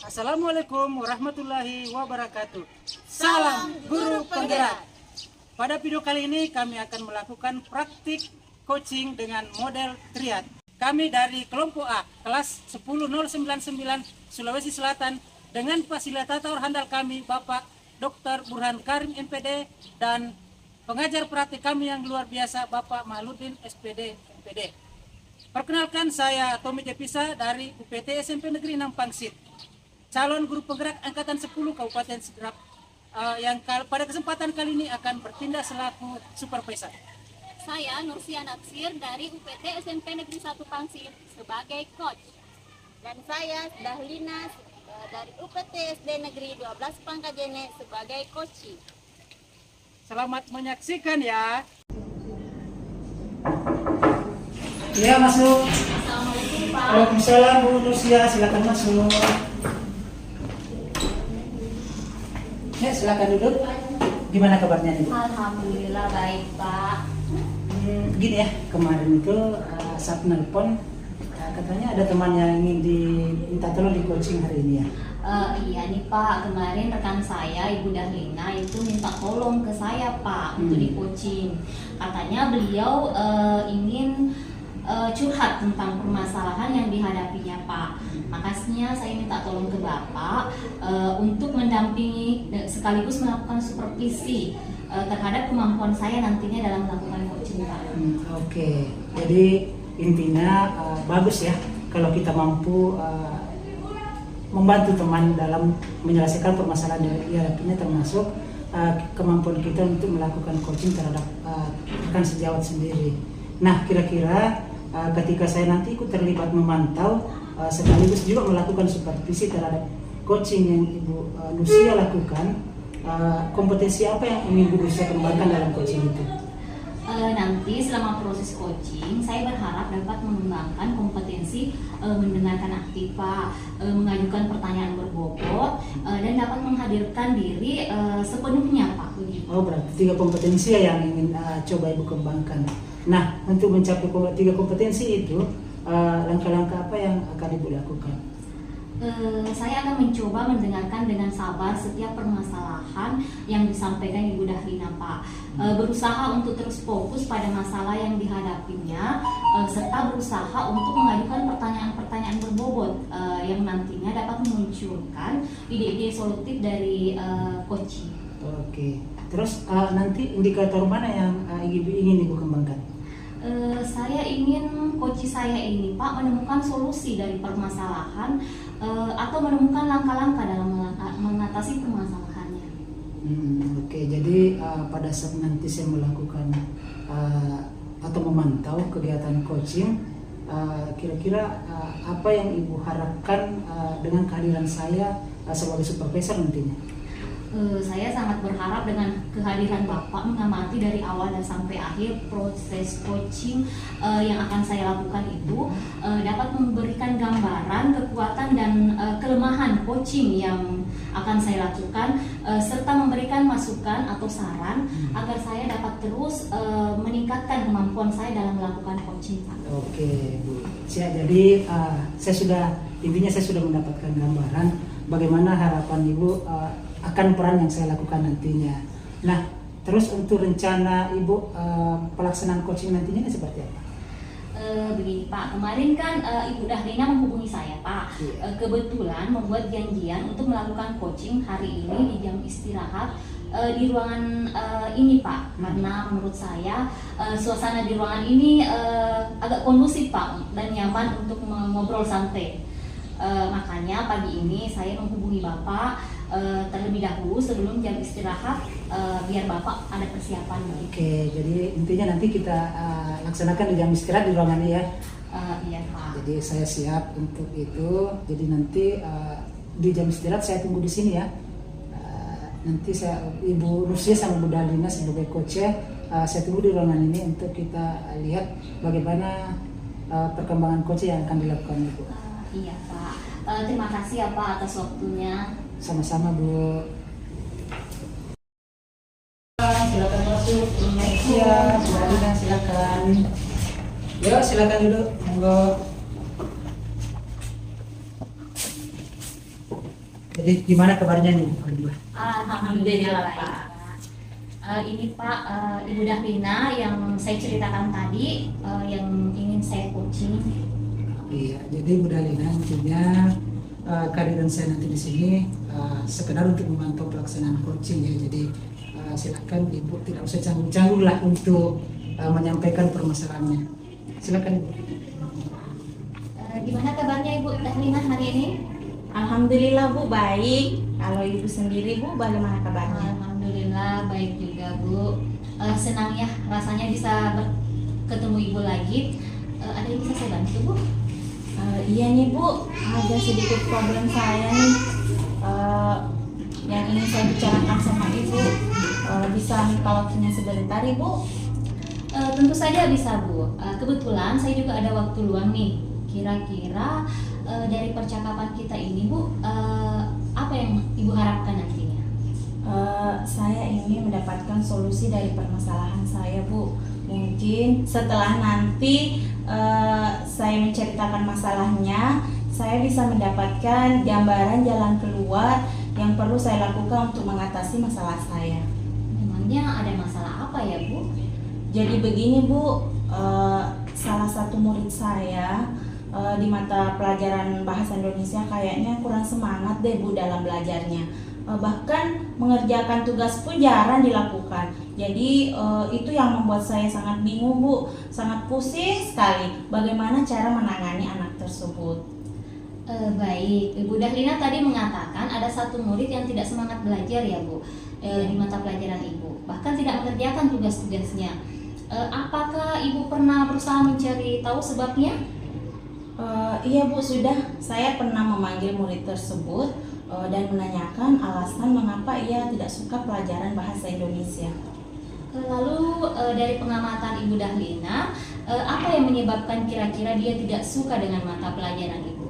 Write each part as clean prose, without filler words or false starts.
Assalamualaikum warahmatullahi wabarakatuh. Salam guru penggerak. Pada video kali ini kami akan melakukan praktik coaching dengan model triad. Kami dari kelompok A, kelas 10099 Sulawesi Selatan dengan fasilitator handal kami Bapak Dr. Burhan Karim MPD dan pengajar praktik kami yang luar biasa Bapak Mahludin SPD MPD. Perkenalkan, saya Tommy Jepisa dari UPT SMP Negeri 6 Pangsit, calon guru penggerak angkatan 10 Kabupaten Sidrap, yang pada kesempatan kali ini akan bertindak selaku supervisor. Saya Nursia Natsir dari UPT SMP Negeri 1 Pangsit sebagai coach. Dan saya Dahlina dari UPT SD Negeri 12 Pangkajene sebagai coach. Selamat menyaksikan ya. Ya, masuk. Assalamualaikum Pak. Waalaikumsalam Bu Nursia, silakan masuk. Ya, silakan duduk. Gimana kabarnya nih Bu? Alhamdulillah baik Pak. Gini ya, kemarin itu saat nelpon katanya ada teman yang ingin diminta tolong di coaching hari ini ya. Iya nih Pak, kemarin rekan saya Ibu Dahlina itu minta tolong ke saya Pak untuk di coaching. Katanya beliau ingin curhat tentang permasalahan yang dihadapinya Pak. Makanya saya minta tolong ke Bapak untuk mendampingi sekaligus melakukan supervisi terhadap kemampuan saya nantinya dalam melakukan coaching Pak. Oke. Jadi intinya bagus ya kalau kita mampu membantu teman dalam menyelesaikan permasalahan yang dihadapinya, termasuk kemampuan kita untuk melakukan coaching terhadap rekan sejawat sendiri. Nah, kira-kira ketika saya nanti ikut terlibat memantau sekaligus juga melakukan supervisi terhadap coaching yang Ibu Nusia lakukan, kompetensi apa yang ingin Bu Nusia kembangkan dalam coaching itu? Nanti selama proses coaching saya berharap dapat mengembangkan kompetensi mendengarkan aktif Pak, mengajukan pertanyaan berbobot, dan dapat menghadirkan diri sepenuhnya Pak. Oh, berarti 3 kompetensi yang ingin coba Ibu kembangkan. Nah, untuk mencapai 3 kompetensi itu, langkah-langkah apa yang akan Ibu lakukan? Saya akan mencoba mendengarkan dengan sabar setiap permasalahan yang disampaikan Ibu Dahlina Pak. Berusaha untuk terus fokus pada masalah yang dihadapinya, serta berusaha untuk mengajukan pertanyaan-pertanyaan berbobot yang nantinya dapat memunculkan ide-ide solutif dari coaching. Oke. Terus nanti indikator mana yang ingin Ibu kembangkan? Saya ingin coach saya ini Pak menemukan solusi dari permasalahan atau menemukan langkah-langkah dalam mengatasi permasalahannya. Oke, jadi pada saat nanti saya melakukan atau memantau kegiatan coaching, kira-kira apa yang Ibu harapkan dengan kehadiran saya sebagai supervisor nantinya? Saya sangat berharap dengan kehadiran Bapak mengamati dari awal dan sampai akhir proses coaching yang akan saya lakukan itu dapat memberikan gambaran kekuatan dan kelemahan coaching yang akan saya lakukan, serta memberikan masukan atau saran agar saya dapat terus meningkatkan kemampuan saya dalam melakukan coaching Pak. Oke Bu, jadi intinya saya sudah mendapatkan gambaran bagaimana harapan Ibu akan peran yang saya lakukan nantinya. Nah, terus untuk rencana Ibu pelaksanaan coaching nantinya seperti apa? Begini Pak, kemarin kan Ibu Dahlina menghubungi saya Pak. Kebetulan membuat janjian untuk melakukan coaching hari ini di jam istirahat di ruangan ini Pak. Karena menurut saya suasana di ruangan ini agak kondusif Pak dan nyaman untuk ngobrol santai. Makanya pagi ini saya menghubungi Bapak terlebih dahulu sebelum jam istirahat biar Bapak ada persiapan. Oke, jadi intinya nanti kita laksanakan di jam istirahat di ruangan ini ya. Iya Pak. Jadi saya siap untuk itu. Jadi nanti di jam istirahat saya tunggu di sini ya. Nanti Ibu Nusia sama Bu Dahlina sebagai coach saya tunggu di ruangan ini untuk kita lihat bagaimana perkembangan coach yang akan dilakukan Ibu. Iya Pak. Terima kasih ya Pak atas waktunya. Sama-sama Bu. Silakan masuk. Iya, Bu Dahlina silakan. Yuk silakan duduk. Monggo. Jadi gimana kabarnya nih? Alhamdulillah Pak. Ini Pak, Ibu Dahlina yang saya ceritakan tadi, yang ingin saya coaching. Iya, jadi Bu Dahlina intinya kehadiran saya nanti di sini sekedar untuk memantau pelaksanaan coaching ya. Jadi silakan Ibu tidak usah canggung-canggung lah untuk menyampaikan permasalahannya. Silakan Ibu. Gimana kabarnya Ibu Dahlina hari ini? Alhamdulillah Bu, baik. Kalau Ibu sendiri Bu, bagaimana kabarnya? Alhamdulillah baik juga Bu. Senang ya rasanya bisa ketemu Ibu lagi. Ada yang bisa saya bantu Bu? Iya nih Bu, ada sedikit problem saya nih yang ingin saya bicarakan sama Ibu. Bisa minta waktunya sebentar Ibu? Tentu saja bisa Bu. Kebetulan saya juga ada waktu luang nih. Kira-kira dari percakapan kita ini Bu, apa yang Ibu harapkan nantinya? Saya ingin mendapatkan solusi dari permasalahan saya Bu. Mungkin setelah nanti saya menceritakan masalahnya, saya bisa mendapatkan gambaran jalan keluar yang perlu saya lakukan untuk mengatasi masalah saya. Memangnya ada masalah apa ya Bu? Jadi begini Bu, salah satu murid saya di mata pelajaran bahasa Indonesia kayaknya kurang semangat deh Bu dalam belajarnya. Bahkan mengerjakan tugas pun jarang dilakukan. Jadi itu yang membuat saya sangat bingung Bu, sangat pusing sekali bagaimana cara menangani anak tersebut. Baik, Ibu Dahlina tadi mengatakan ada satu murid yang tidak semangat belajar ya Bu, di mata pelajaran Ibu, bahkan tidak mengerjakan tugas-tugasnya. Apakah Ibu pernah berusaha mencari tahu sebabnya? Iya Bu, sudah. Saya pernah memanggil murid tersebut dan menanyakan alasan mengapa ia tidak suka pelajaran bahasa Indonesia. Lalu dari pengamatan Ibu Dahlina, apa yang menyebabkan kira-kira dia tidak suka dengan mata pelajaran Ibu?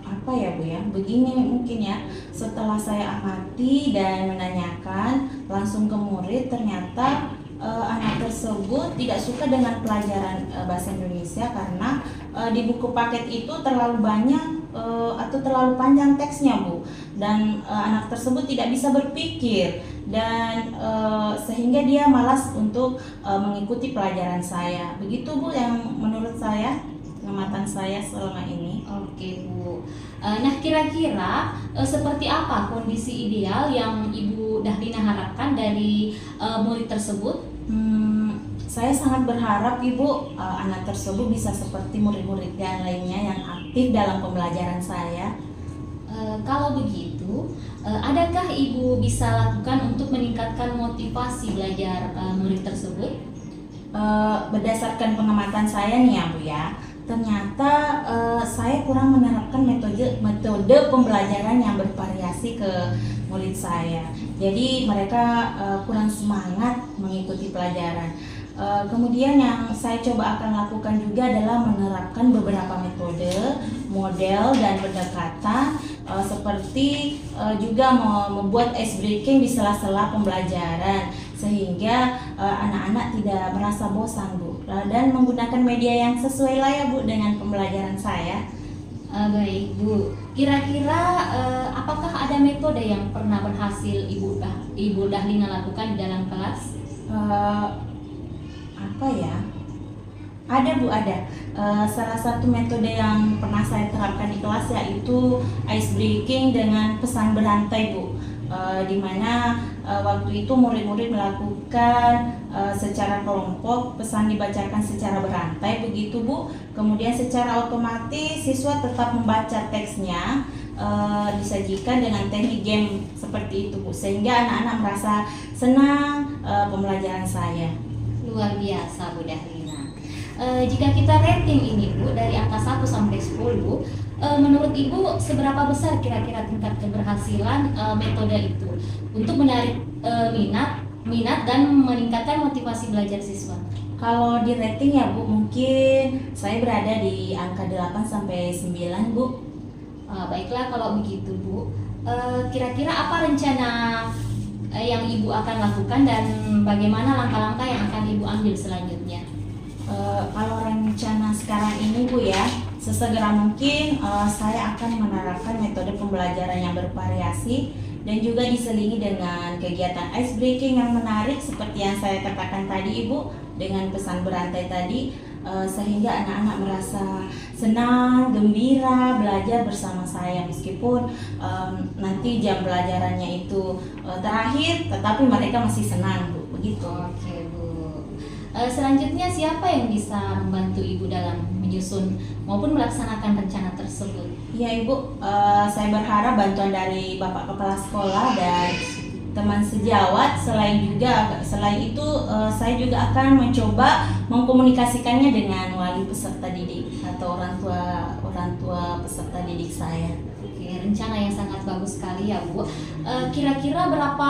Apa ya Bu ya? Begini mungkin ya. Setelah saya amati dan menanyakan langsung ke murid, ternyata anak tersebut tidak suka dengan pelajaran bahasa Indonesia karena di buku paket itu terlalu banyak atau terlalu panjang teksnya Bu, dan anak tersebut tidak bisa berpikir dan sehingga dia malas untuk mengikuti pelajaran saya. Begitu Bu yang menurut saya, pengamatan saya selama ini. Oke Bu. Nah kira-kira seperti apa kondisi ideal yang Ibu Dahlina harapkan dari murid tersebut? Saya sangat berharap Ibu anak tersebut bisa seperti murid-murid yang lainnya yang aktif dalam pembelajaran saya. Kalau begitu, adakah Ibu bisa lakukan untuk meningkatkan motivasi belajar murid tersebut? Berdasarkan pengamatan saya nih ya Bu ya, ternyata saya kurang menerapkan metode pembelajaran yang bervariasi ke murid saya. Jadi mereka kurang semangat mengikuti pelajaran. Kemudian yang saya coba akan lakukan juga adalah menerapkan beberapa metode, model, dan pendekatan seperti juga membuat ice breaking di sela-sela pembelajaran sehingga anak-anak tidak merasa bosan Bu, dan menggunakan media yang sesuai lah ya Bu dengan pembelajaran saya. Baik Bu, kira-kira apakah ada metode yang pernah berhasil Ibu Dahlina lakukan di dalam kelas? Apa ya? Ada Bu, ada. Salah satu metode yang pernah saya terapkan di kelas yaitu ice breaking dengan pesan berantai Bu, di mana waktu itu murid-murid melakukan secara kelompok, pesan dibacakan secara berantai begitu Bu. Kemudian secara otomatis siswa tetap membaca teksnya, disajikan dengan teknik game seperti itu Bu, sehingga anak-anak merasa senang pembelajaran saya. Luar biasa Bu Dahlina. Jika kita rating ini Bu dari angka 1 sampai 10, menurut Ibu seberapa besar kira-kira tingkat keberhasilan metode itu untuk menarik minat dan meningkatkan motivasi belajar siswa? Kalau di rating ya Bu, mungkin saya berada di angka 8 sampai 9 Bu. Baiklah kalau begitu Bu, kira-kira apa rencana yang Ibu akan lakukan dan bagaimana langkah-langkah yang akan Ibu ambil selanjutnya? Kalau rencana sekarang ini Bu ya, Sesegera mungkin saya akan menerapkan metode pembelajaran yang bervariasi dan juga diselingi dengan kegiatan ice breaking yang menarik seperti yang saya katakan tadi Ibu, dengan pesan berantai tadi, sehingga anak-anak merasa senang, gembira belajar bersama saya meskipun nanti jam pelajarannya itu terakhir, tetapi mereka masih senang Bu, begitu. Oke Bu. Selanjutnya siapa yang bisa membantu Ibu dalam menyusun maupun melaksanakan rencana tersebut? Ya Ibu, saya berharap bantuan dari Bapak Kepala Sekolah dan teman sejawat. Selain itu saya juga akan mencoba mengkomunikasikannya dengan wali peserta didik atau orang tua peserta didik saya. Oke, rencana yang sangat bagus sekali ya Bu. Kira-kira berapa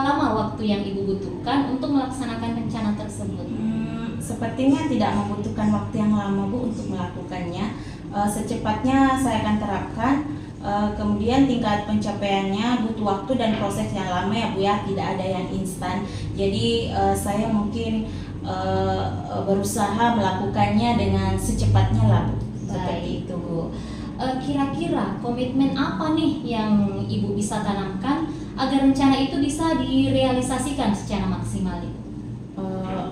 lama waktu yang Ibu butuhkan untuk melaksanakan rencana tersebut? Sepertinya tidak membutuhkan waktu yang lama Bu untuk melakukannya. Secepatnya saya akan terapkan. Kemudian tingkat pencapaiannya butuh waktu dan proses yang lama ya Bu ya, tidak ada yang instan. Jadi saya mungkin berusaha melakukannya dengan secepatnya lah Bu. Seperti itu Bu. Kira-kira komitmen apa nih yang Ibu bisa tanamkan agar rencana itu bisa direalisasikan secara maksimal Ibu?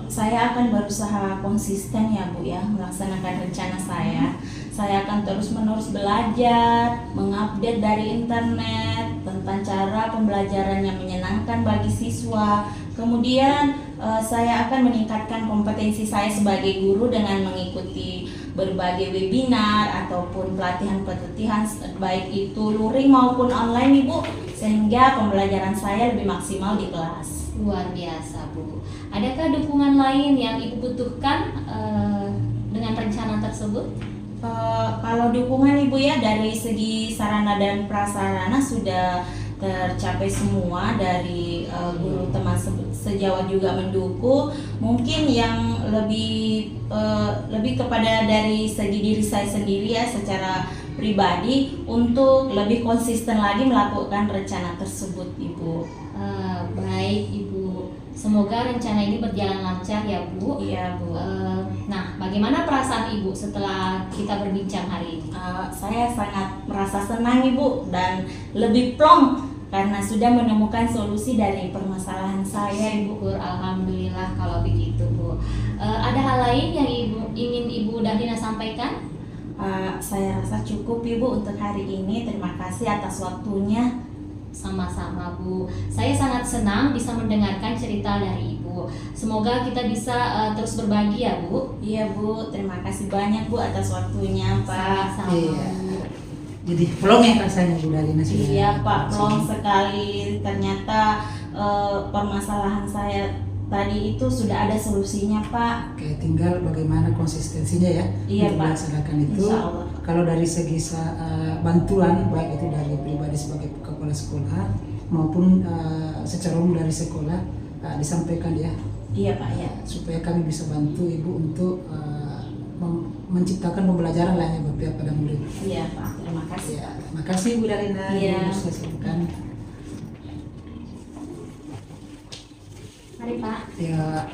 Saya akan berusaha konsisten ya Bu ya melaksanakan rencana saya. Saya akan terus-menerus belajar, mengupdate dari internet tentang cara pembelajaran yang menyenangkan bagi siswa. Kemudian saya akan meningkatkan kompetensi saya sebagai guru dengan mengikuti berbagai webinar ataupun pelatihan-pelatihan baik itu luring maupun online Ibu, sehingga pembelajaran saya lebih maksimal di kelas. Luar biasa Bu. Adakah dukungan lain yang Ibu butuhkan dengan rencana tersebut? Kalau dukungan Ibu ya dari segi sarana dan prasarana sudah tercapai semua, dari guru teman sejawat juga mendukung. Mungkin yang lebih kepada dari segi diri saya sendiri ya secara pribadi untuk lebih konsisten lagi melakukan rencana tersebut Ibu. Baik Ibu, semoga rencana ini berjalan lancar ya Bu. Iya Bu. Nah, bagaimana perasaan Ibu setelah kita berbincang hari ini? Saya sangat merasa senang Ibu dan lebih plong karena sudah menemukan solusi dari permasalahan saya Ibu. Alhamdulillah kalau begitu Bu. Ada hal lain yang ingin Ibu Dahlina sampaikan? Saya rasa cukup Ibu untuk hari ini. Terima kasih atas waktunya. Sama-sama Bu. Saya sangat senang bisa mendengarkan cerita dari Ibu. Semoga kita bisa terus berbagi ya Bu. Iya Bu, terima kasih banyak Bu atas waktunya Pak. Sama-sama. Iya. Jadi plong ya rasanya Bu Dahlina sudah. Iya Pak, plong sekali. Ternyata permasalahan saya tadi itu sudah ada solusinya Pak. Oke, tinggal bagaimana konsistensinya ya Iya, untuk Pak. melaksanakan itu. Insya Allah. Kalau dari segi bantuan baik itu dari pribadi sebagai kepala sekolah maupun secara umum dari sekolah disampaikan ya. Iya Pak ya. Supaya kami bisa bantu Ibu untuk menciptakan pembelajaran lainnya berpihak pada murid. Iya Pak, terima kasih. Ya, terima kasih Bu Dahlina. Iya. Saya silakan. Mari Pak. Ya.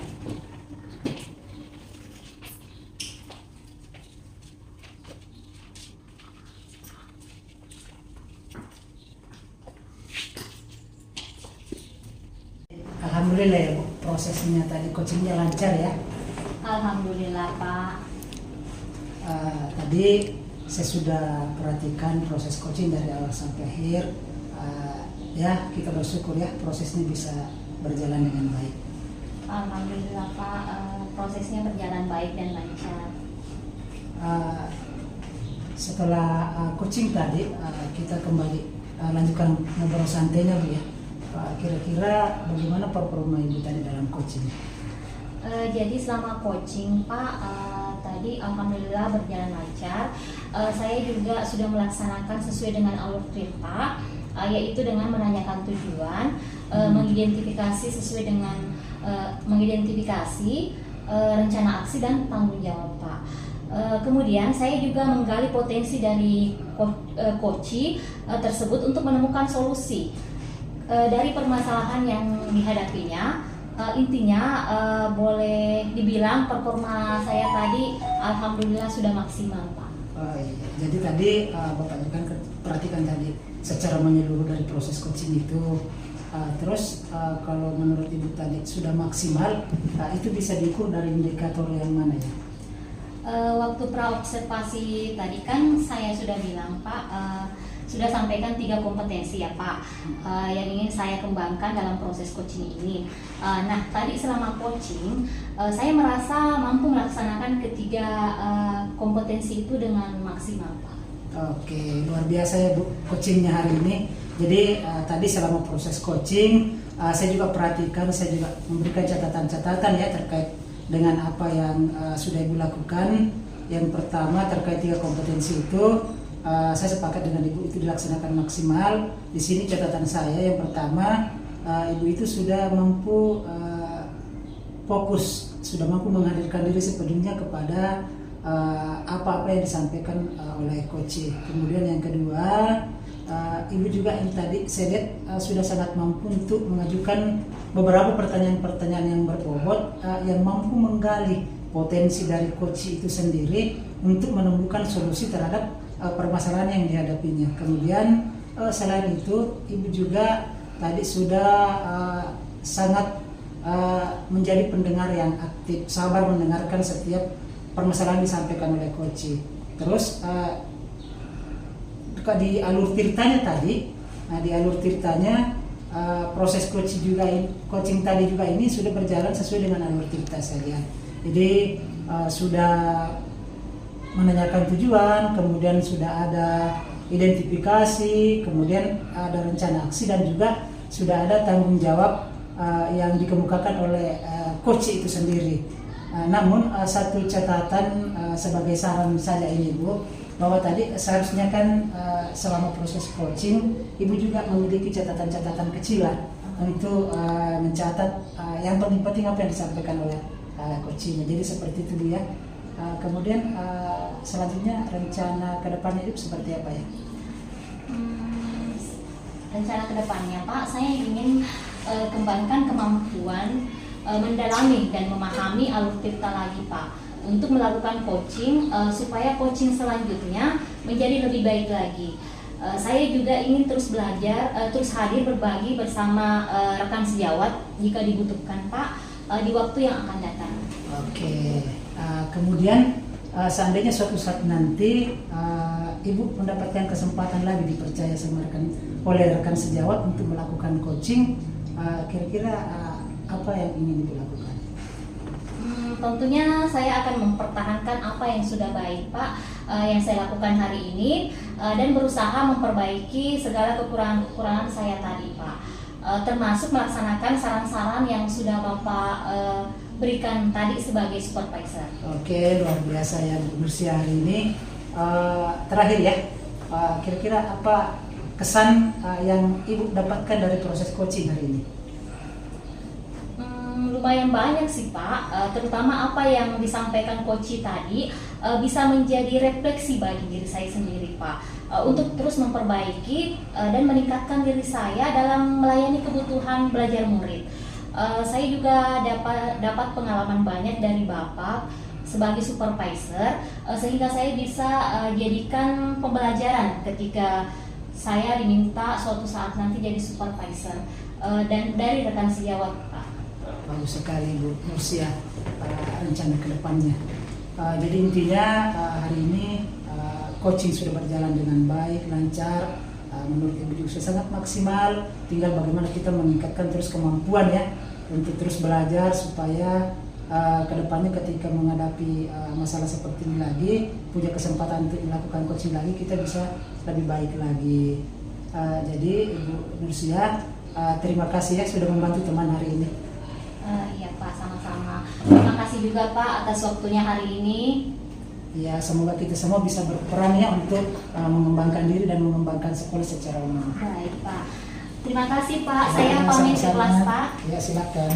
Alhamdulillah ya Bu, prosesnya tadi coachingnya lancar ya. Alhamdulillah Pak. Tadi saya sudah perhatikan proses coaching dari awal sampai akhir. Ya kita bersyukur ya prosesnya bisa berjalan dengan baik. Alhamdulillah Pak, prosesnya berjalan baik dan lancar. Setelah coaching tadi kita kembali lanjutkan ngobrol santainya Bu ya. Kira-kira bagaimana performa Ibu tadi dalam coaching? Jadi selama coaching Pak, tadi alhamdulillah berjalan lancar. Saya juga sudah melaksanakan sesuai dengan alur perintah, yaitu dengan menanyakan tujuan, mengidentifikasi sesuai dengan rencana aksi dan tanggung jawab Pak. Kemudian saya juga menggali potensi dari coaching tersebut untuk menemukan solusi dari permasalahan yang dihadapinya. Intinya boleh dibilang performa saya tadi alhamdulillah sudah maksimal Pak. Oh, iya. Jadi tadi Bapak juga kan perhatikan tadi secara menyeluruh dari proses coaching itu. Terus kalau menurut Ibu tadi sudah maksimal, itu bisa diukur dari indikator yang mana ya? Waktu praobservasi tadi kan saya sudah bilang Pak, sudah sampaikan 3 kompetensi ya Pak, yang ingin saya kembangkan dalam proses coaching ini. Nah tadi selama coaching, saya merasa mampu melaksanakan ketiga kompetensi itu dengan maksimal Pak. Oke, luar biasa ya Bu coachingnya hari ini. Jadi tadi selama proses coaching, saya juga perhatikan, saya juga memberikan catatan-catatan ya terkait dengan apa yang sudah Ibu lakukan. Yang pertama terkait 3 kompetensi itu, saya sepakat dengan Ibu itu dilaksanakan maksimal. Di sini catatan saya yang pertama, Ibu itu sudah mampu fokus, sudah mampu menghadirkan diri sepenuhnya kepada apa-apa yang disampaikan oleh coach. Kemudian yang kedua, Ibu juga yang tadi saya lihat sudah sangat mampu untuk mengajukan beberapa pertanyaan-pertanyaan yang berbobot, yang mampu menggali potensi dari coach itu sendiri untuk menemukan solusi terhadap permasalahan yang dihadapinya. Kemudian selain itu, Ibu juga tadi sudah sangat menjadi pendengar yang aktif, sabar mendengarkan setiap permasalahan disampaikan oleh coach. Terus di alur tirtanya tadi, di alur tirtanya proses coaching tadi juga ini sudah berjalan sesuai dengan alur tirta saya. Jadi sudah menanyakan tujuan, kemudian sudah ada identifikasi, kemudian ada rencana aksi dan juga sudah ada tanggung jawab yang dikemukakan oleh coach itu sendiri. Namun satu catatan sebagai saran saya ini Bu, bahwa tadi seharusnya kan selama proses coaching Ibu juga memiliki catatan-catatan kecil lah untuk mencatat yang penting-penting apa yang disampaikan oleh coachingnya. Jadi seperti itu Bu ya. Kemudian selanjutnya rencana kedepannya Ibu seperti apa ya? Rencana kedepannya Pak, saya ingin kembangkan kemampuan mendalami dan memahami alur tirta lagi Pak, untuk melakukan coaching supaya coaching selanjutnya menjadi lebih baik lagi. Saya juga ingin terus belajar, terus hadir berbagi bersama rekan sejawat jika dibutuhkan Pak di waktu yang akan datang. Oke, kemudian seandainya suatu saat nanti Ibu mendapatkan kesempatan lagi dipercaya oleh rekan sejawat untuk melakukan coaching, kira-kira apa yang ingin Ibu lakukan? Tentunya saya akan mempertahankan apa yang sudah baik Pak, yang saya lakukan hari ini, dan berusaha memperbaiki segala kekurangan saya tadi Pak, termasuk melaksanakan saran-saran yang sudah Bapak berikan tadi sebagai supervisor. Oke, luar biasa ya Bu Nursia hari ini. Terakhir ya, kira-kira apa kesan yang Ibu dapatkan dari proses coaching hari ini? Lumayan banyak sih Pak, terutama apa yang disampaikan coach tadi bisa menjadi refleksi bagi diri saya sendiri Pak, untuk terus memperbaiki dan meningkatkan diri saya dalam melayani kebutuhan belajar murid. Saya juga dapat pengalaman banyak dari Bapak sebagai supervisor, sehingga saya bisa jadikan pembelajaran ketika saya diminta suatu saat nanti jadi supervisor dan dari rekan sejawat Pak. Bagus sekali Bu Nursia rencana kedepannya. Jadi intinya hari ini coaching sudah berjalan dengan baik, lancar. Menurut Ibu juga sudah sangat maksimal. Tinggal bagaimana kita meningkatkan terus kemampuan ya untuk terus belajar supaya kedepannya ketika menghadapi masalah seperti ini lagi, punya kesempatan untuk melakukan coaching lagi, kita bisa lebih baik lagi. Jadi Ibu Nursia, terima kasih ya sudah membantu teman hari ini. Iya Pak, sama-sama. Terima kasih juga Pak atas waktunya hari ini. Ya, semoga kita semua bisa berperan ya untuk mengembangkan diri dan mengembangkan sekolah secara umum. Baik Pak. Terima kasih Pak. Saya pamit ke kelas Pak. Ya, silakan.